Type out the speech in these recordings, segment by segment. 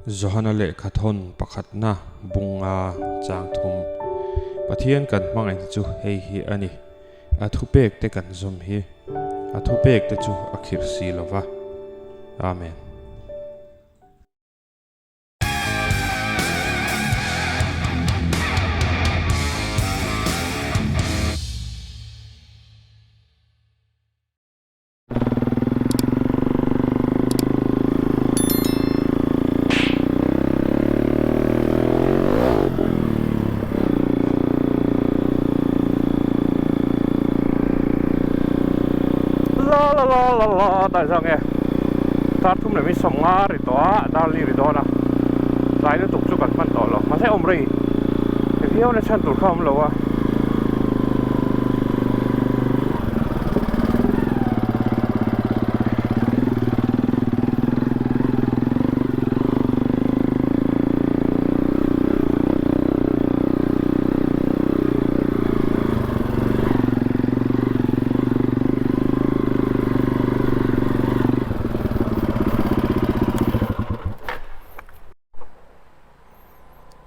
Zohana le khathon pakhatna bunga changthum pathian kan mangai chu hei hi ani athupek te kan zum hi athupek te chu akhir si lova amen. Tại sao nghe ta thum này mới sống ngã rồi đó đào li rồi đó nè lại nó tục chút cần phân tỏ rồi mà thấy ông rồi thì thiếu nó chân tụt không lâu à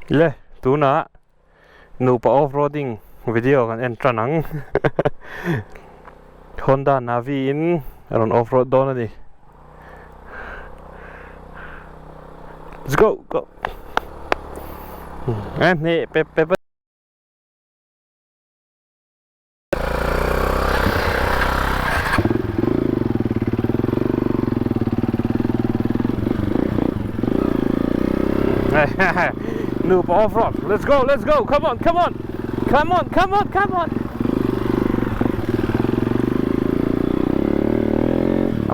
le tu na nu pa off-roading video kan entra nang Honda Navi in aron off-road do na di let's go ni pe Noob off-road. Let's go. Come on.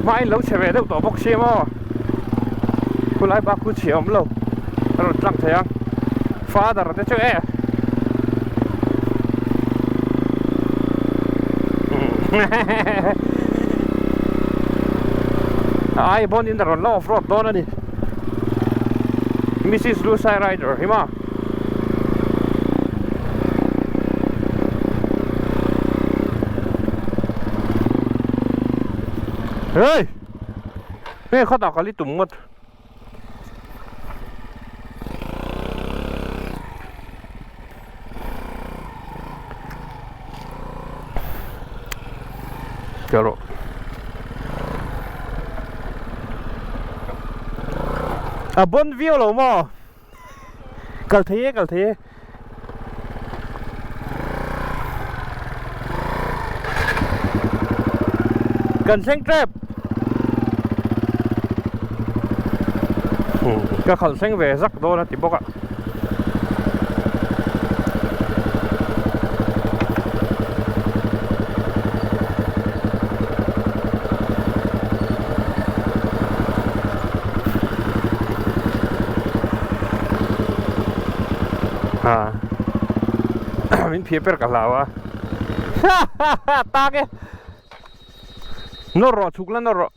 Mai lâu chạy về đâu tổ bốc xe mà. Cô lái bác cứ chiều lâu. Rồi lặng thế à? Phá ra thế chứ e. Ai bon in rồi off-road đó nữa đi. Mrs. Lucy Rider, hima. Hey, mấy khó tao có lý tụng mất. Chalo. À bon view lo mà Cal thế cần xanh trap cái khẩn xanh về rắc đô là tí bốc ạ mình phía per cả lão à ta cái nó rõ chụp lên nó rõ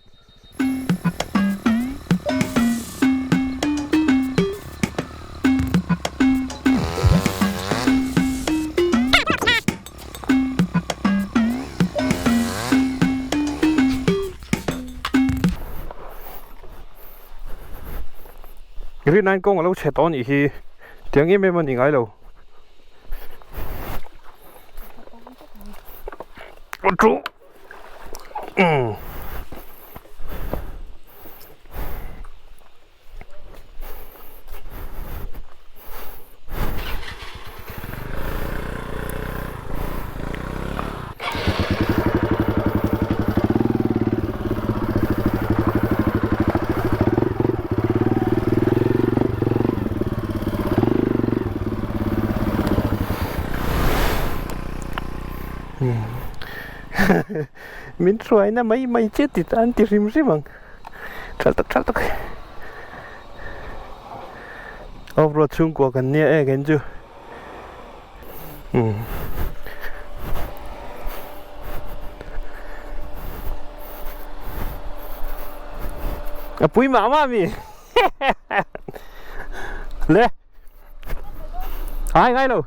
cái này công ở lâu chết on thì tiếng em mình đi ngay đâu con chú mình xoay na mấy chết thì ăn thì rim bằng chặt tắc off-road chung của gần nia e gần chưa à bụi mà mi le ai ngay đâu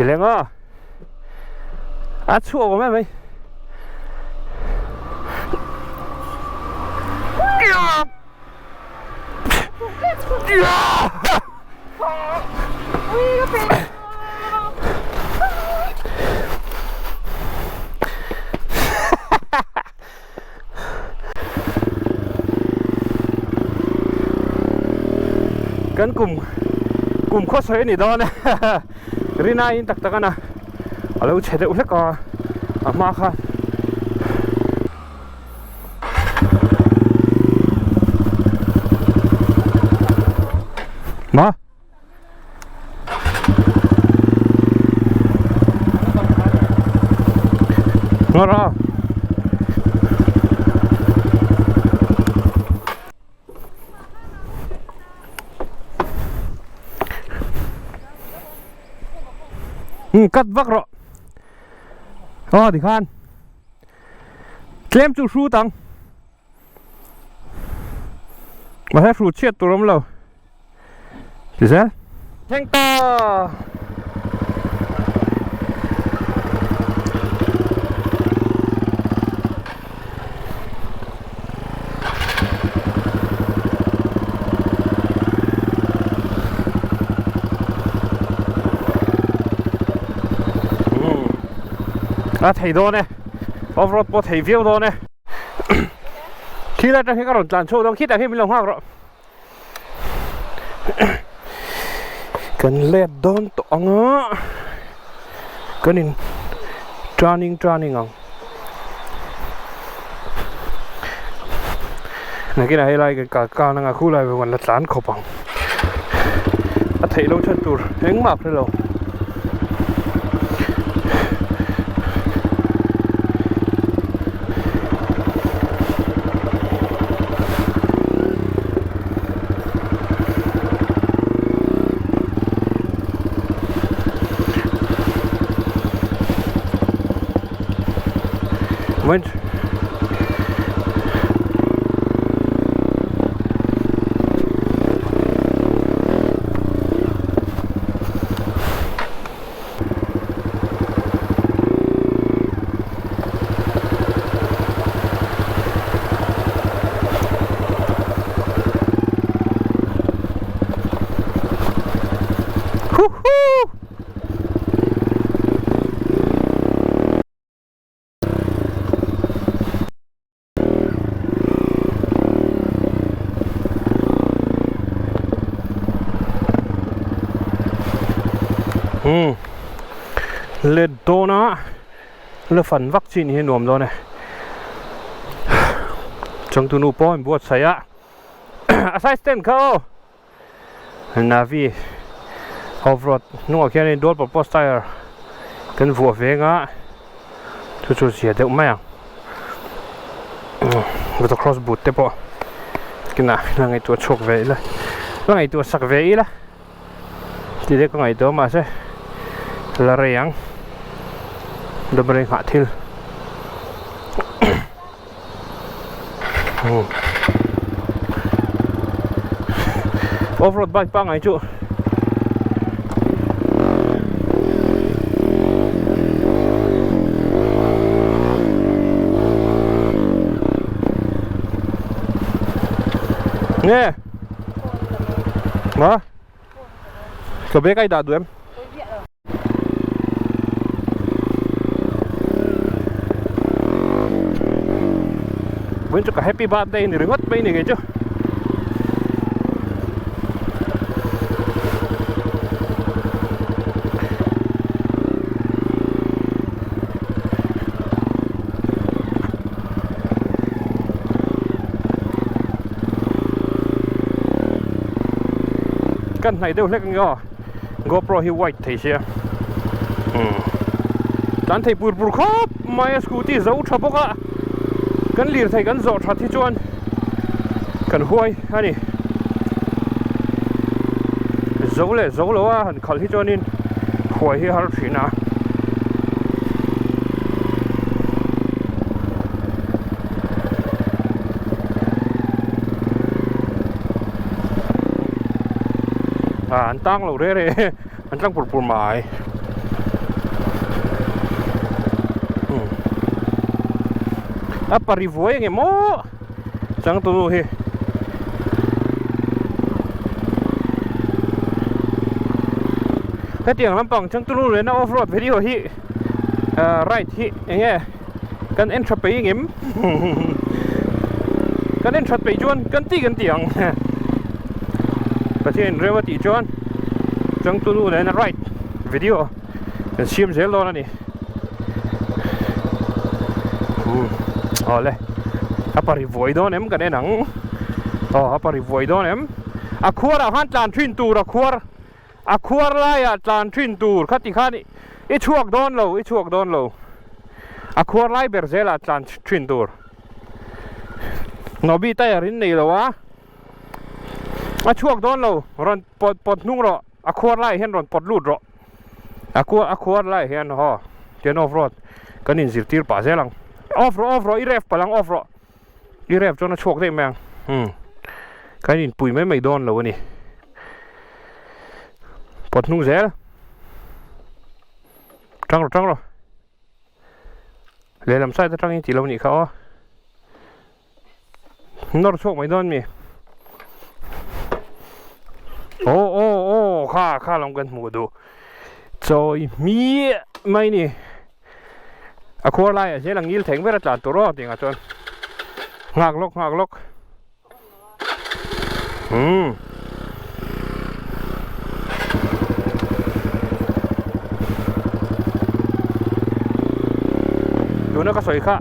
chỉ lên ngơ chua của mày kan kum kho soi ni don rina in tak takana alo chede ulek ka ama kha ma ngora cắt vắc rồi thì khan tlem chu su tang mà hết su chết tụi lắm lâu thì sao nhanh to thấy đó nè, off-road bộ thấy view đó nè. Khi ra trong cái con làn châu đó, khi ra khi mình làm hoa rồi. Cần led đón tổ ngõ, cần in training không. Này cái này lại cái cả năng khu lại về phần lật lán khổ bằng. Thấy lâu chân tụt, hứng mập thế lâu. Went lên tô nó là phần vaccine hiện nồm rồi này trong tu nu po buat saya assistant kau navi off-road nu akhir ni dol purpose tire kan vuah venga tu sia deu mai betul cross boot te po kena ngai tu chok ve la ngai tu sak ve la tidak ko ngai tu mas lari yang udah bering hatil off-road bike pa ngai chu nghe hả có biết cái đà tụi em bên cho cả happy birthday này ngất bên này nghe chứ căn này đều lấy cái GoPro hi white thấy chưa tan thấy bùn khóc mai scooty dấu chập bốc á kan lir thai kan zo that hi chuan kan huai ani zo lo a han khal hi chuan in huai hi har thina an tang lo re an tang pur mai pari voi nge mo chang tu hi cái tiếng lampang chang tu le na off road video hi right hi nge kan entra pe ngim kan entra pe chuan kan tiang pathian rewati chuan chang tu le na right video kan siam zel lo na ni ole apari voi don em kan enang apari voi don em akhwar han tlan thin tur akhwar la ya tlan thin tur khati khani I chuak don lo akhwar lai berzela tlan thin tur nobi tayarin nei lo wa a chuak don lo ron pot nung ro akhwar lai hen ron pot lut ro akhwar lai hen ho ten off road kanin zirtir pa zelang off ro I ref palang off ro I ref chona chuak dei mang kanin pui mai don lo ni pot nung zel trăng rồi lấy làm sao ta trăng chỉ lâu nhỉ khó nó chuộc mấy đòn mi ô kha lòng gần mùa đồ rồi mi mấy nè khoa lại sẽ là nghiêng thánh với là tổ đó tiếng à chọn ngạc lốc nó có sợi khác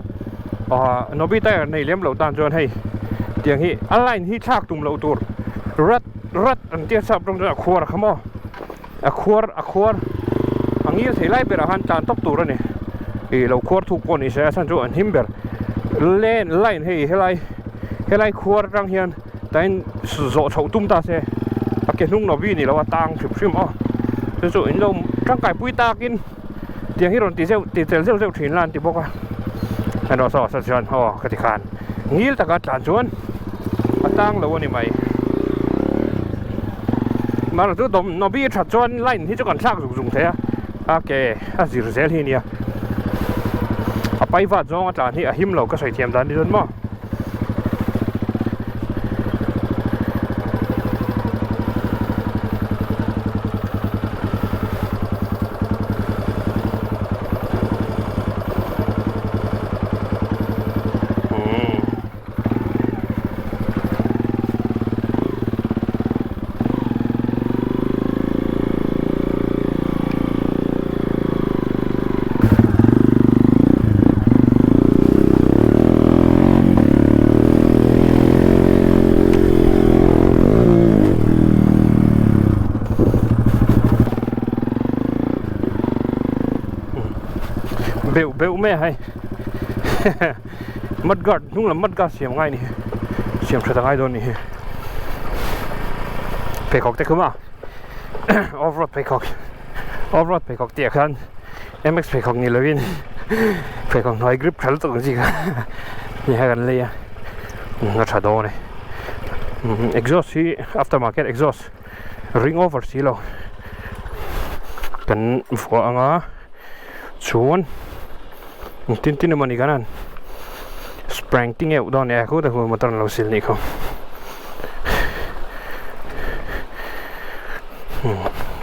nó bị tay này liếm lẩu tàn tròn hay tiếng hi online hi chạc tùng lẩu tur rất anh tiếc sập trong đó khua không mo khua anh nghĩ thấy lại bây giờ han tàn tóc tur rồi nè thì lẩu khua thuộc con này sẽ sang chỗ anh himber lên line hay lại khua răng hiền tại rộ chậu tung ta sẽ cái nung nó bị này là tang phim thế rồi anh đâu trang cải bụi ta kinh tiếng hi rồi tí rêu chuyển lan tí bốc à anh đó sao chọn cái thì khàn nghĩ ta cả chán chuan tăng lâu này mày mà là tôi nó bị chặt chuan line thì cho còn xác dùng thế cái gì rồi thế nhỉ bay vào cho chán thì him lâu cái sợi thiềm đàn đi luôn mà bẹo mẹ hay mất gạt đúng là mất gạt xiêm ngay nè xiêm cho thằng ai rồi nè peacock thế không à off-road peacock tiệt hơn MX peacock như là peacock nói grip khá là tốt gì cả như hai gần đây nó trả đồ này exhaust thì aftermarket exhaust ring over xí lâu cần phổ anh á chuan tin mà đi cái này sprang tiếng eo đó nè, có thể một tuần lâu xịn này không?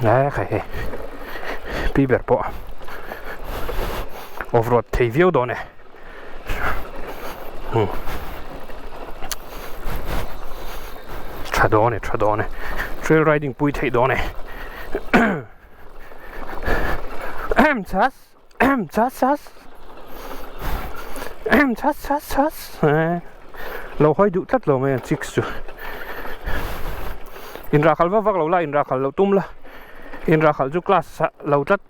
Đấy cái pi bẹt bộ off-road thấy view đó nè, tra đó nè, trail riding bụi thấy đó nè, chát lâu hơi đủ tất lâu mà chích rồi in ra khal vác lâu la in ra khal lâu tum la in ra khal chú class lâu tất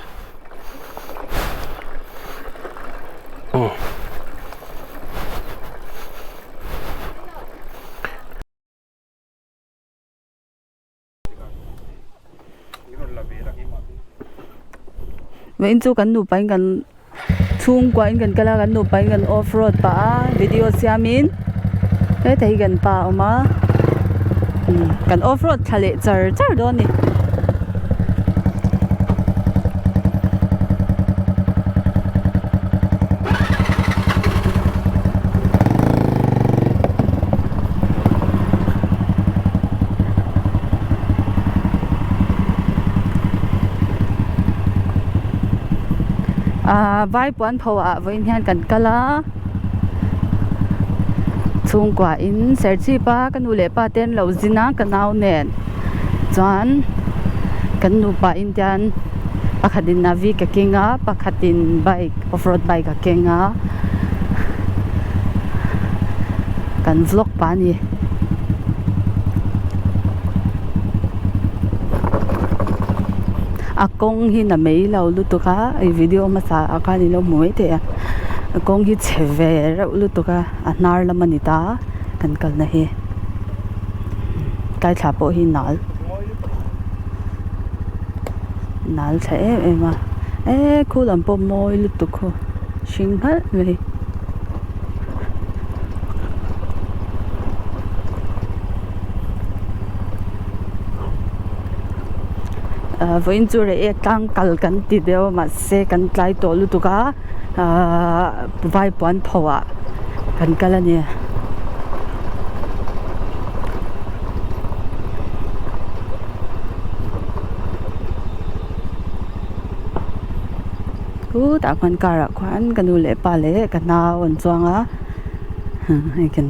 vậy chú cần đủ bánh cần chung qua gần cái là gần đủ bánh gần off road pa video xiamin cái thấy gần pa mà gần off road thà lệ chở đó nè vai puan phawa voin hian kan kala chung kwa in serchi pa kan ule pa ten lo zina kanau nen chuan kan nu pa indian pakhatin navi ka kinga pakhatin bike off-road bike ka kinga kan vlog pa ni akong hi na mei lo lutuka ai video ma sa akani lo moi te akong hi cheve ra lutuka anar la manita kan kal na hi kai tha po hi nal che ema khulam po moi lutukho shinghal me voin chu re tang kal kan ti deu ma se kan tlai to lu tuka vai puan phawa kan kala ni ku ta khan kara khan kanu le pa le kana on chuanga ai kan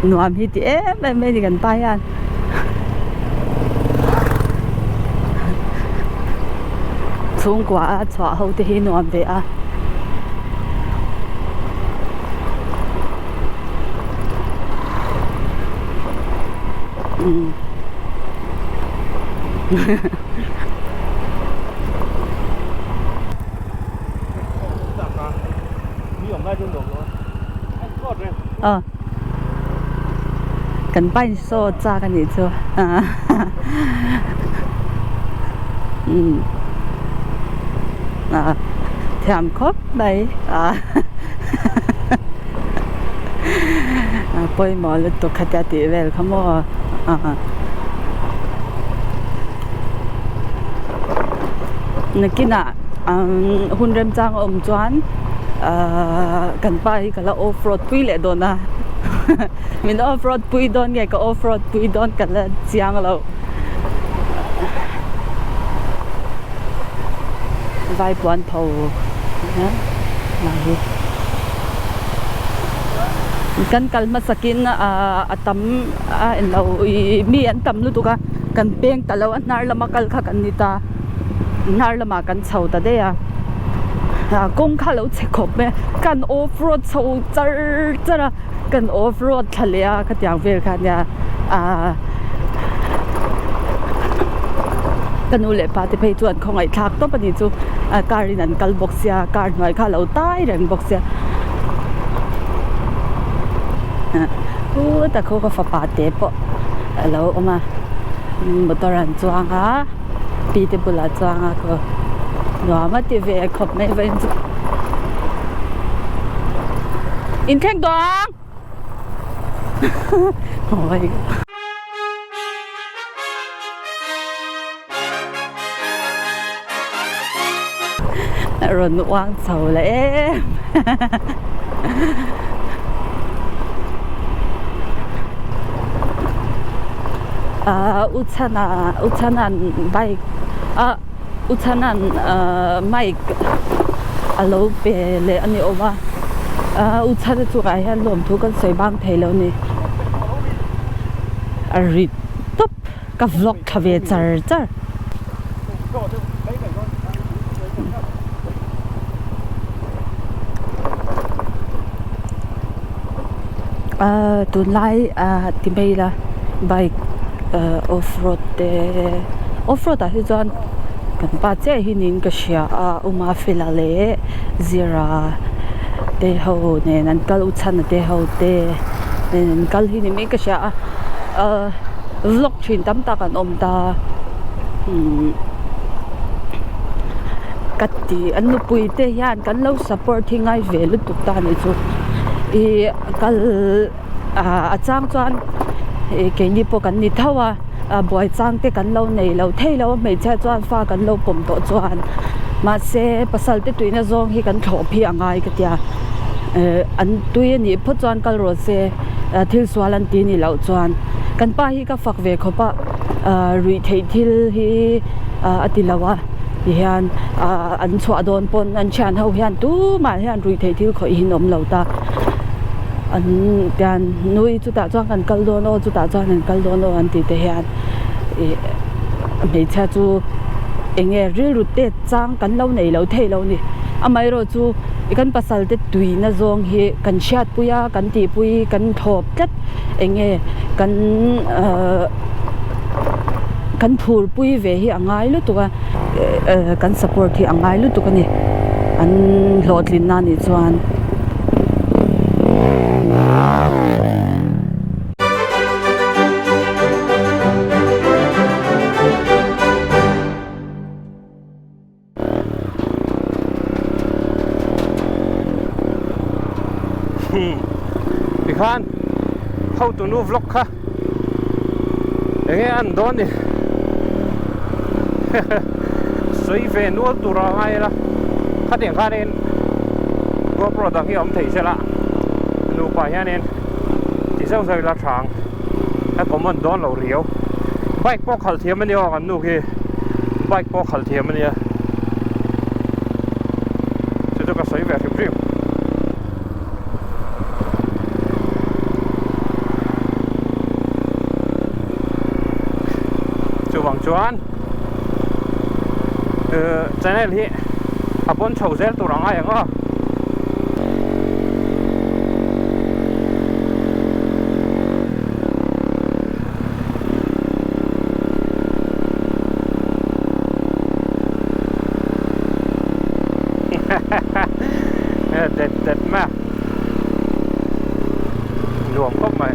nuam hi ti me ni kan pa yan chung kwa chwa ho te hi nuam ve a cần bay so cha cái gì chưa thèm khóc đấy bơi mò lên tụ khát tị về không mò nãy nà hun rem trang chuan cần bay cái là off-road pui lệ đồn à mình off-road pui đồn nghe cái off-road pui đồn cái là chiang lâu vai buồn thầu nhá này kan kalma sakin atam en lo mi an tam lu tuka kan peng talo an nar lama kal kha kan nita nar lama kan chho ta de kong kha lo che khop me kan off-road chho chara kan off-road thalia ka tyang ver kha nya kanu le pa te phei chuan khongai thak to pani chu karin an kal boxia kar noi kha lo tai reng boxia ta kho ka fa pa te po alo oma motoran chuanga pi te bula chuanga ko no ma te ve khop me ven chu in kheng dong oi run oang chầu là em uchanan bike uchanan mic alo pe le ani oma uchana chu ai han lom thu kan soi bang theilo ni ari top ka vlog khave char tun lai ti mai la bike off-road a hi chuan kan pa che hi nin ka hria uma fela le zira te ho ne nan kal uchan te ho te nen kal hi ni me ka hria vlog thin tam ta kan om ta kati anu pui te yan kan lo support hi ngai ve lu tu ta ni chu i kal chang chuan ke ni po kan ni thawa boy chang te kan lo nei lo thei lo mei cha chuan fa kan lo pom to chuan ma se pasal te tuina zong hi kan tho phi angai ka tia an tui ni pho chuan kal ro se thil swalan ti ni lo chuan kan pa hi ka fak ve khopa rui thei thil hi atilawa hian an chhuah dawn pon an thian ho hian tu ma hian rui thei thil khoi hin om lo ta an tian nui chu ta chuan kan kal dawn o chu ta chuan an kal dawn o an ti te hian mei cha chu enge ril ru te chang kan lo nei lo thei lo ni amai ro chu kan pasal te tui na zong hi kan chat puya kan ti pui kan thop tat enge kan phur pui ve hi angai lu tuka kan support hi angai lu tuka ni an hlodlin na ni chuan Khan how to nu vlog kha enge an don ni soi ve nu tu ra ai la kha tiang kha nen GoPro da hi om thei se la nu pa ya nen ti sau sai la thang a common don lo riau bike po khal thiam ani o kan nu ki bike po khal thiam ani chu ka soi ve rim vòng chuan channel hi apon chau zel tu rang ai ngo det ma luồng khóc mày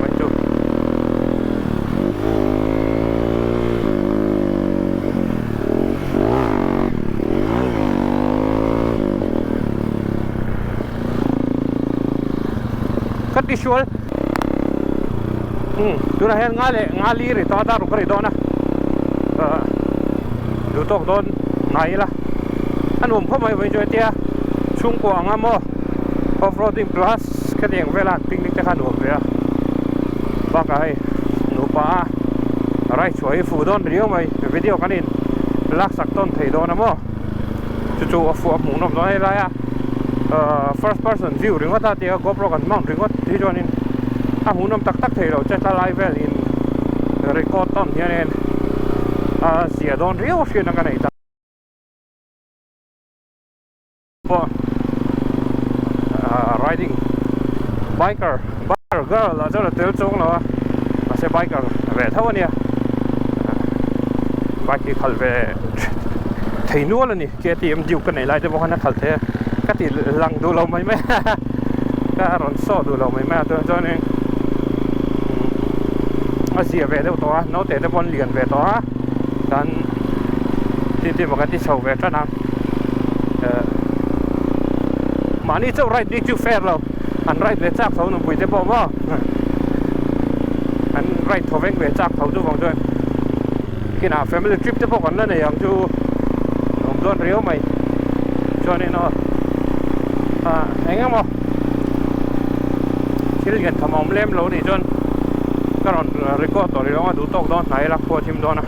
mình chụp visual tu na hen ngali ri ta ru kari dona du tok don nai la anum phomai vai joy tia chung ko anga mo off-roading plus kadeng vela picnic te khan ve ba kai nu pa rai choi fu don video kanin lak sak ton thei dona mo chu off mu nom doi la ya first person view ring wat tia GoPro kan mount ring wat ti jonin a hunam tak thei lo che ta live well in record ton hianen sia don rio shin nga nei ta po riding biker girl la cho tel chong lo a se biker ve thawnia bike khal ve thei nu la ni KTM diu kan nei lai de bo hana khal the ka ti lang du lo mai ka ron so du lo mai to cho nên sia về đâu to nó để bon liền về to dan ti một cái ti sầu về cho nào mà ni châu right đi chu fair lo anh right về chắc thấu nó bụi thế bao bao anh right thấu về chắc thấu chu vòng chơi cái nào family trip thế bao còn này ông chu ông don riêu mày cho nên nó anh em không chỉ là thầm ông lem lâu đi choก็รอนrecordต่อเลยว่าดูตกดอนไหนรักพอทิมดอนนะ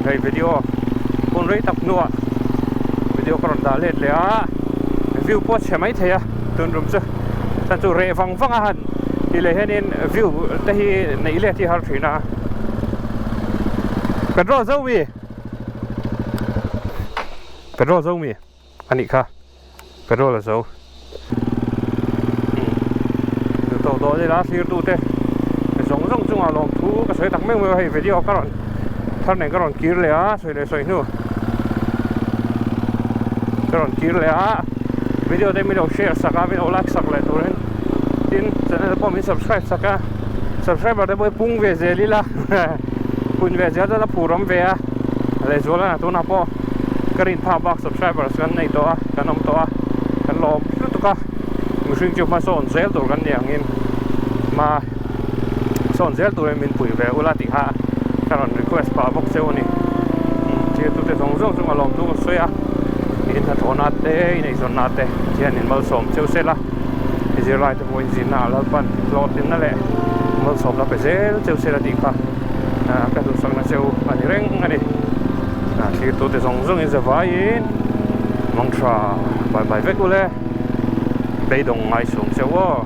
ในวิดีโอคนรีตับนัววิดีโอก็รอนดาเล็ดเลยวิวพอใช่ไหมเทียตุนรุมซึแต่จู่เรฟังอาหารที่เลยให้เน้นวิวแต่ที่ในเล่ที่ฮาร์ทรีนะเป็นรอเจ้ามีอันนี้ค่ะเป็นรอเจ้าดูตกดอนเลยละสิดูเต้song chung a long thu ka soi tak me me hei video ka ron thar nei ka ron kir le a soi nu ka ron kir le a video de mi lo share saka mi lo like sak le turen tin channel po mi subscribe de boy pung ve ze lila pun ve ze da puram ve a le zola na tu na po karin pa box subscribers kan nei to a kanom to a kan lo tu ka mi sing chu ma son zel to kan niang in ma son zel tu min pui ve ula ti ha karon request pa box se oni che tu te song chung alom tu soya in tha thona te in zon na te chen in mal som cheu se la is your right point in na la pan lot in na le mal som la pe zel cheu se la ti kha ka tu sang na cheu ani reng ani thì tôi để dùng dùng cái vai mong tra bài bài viết của lẽ bây đồng ngay xuống xe quá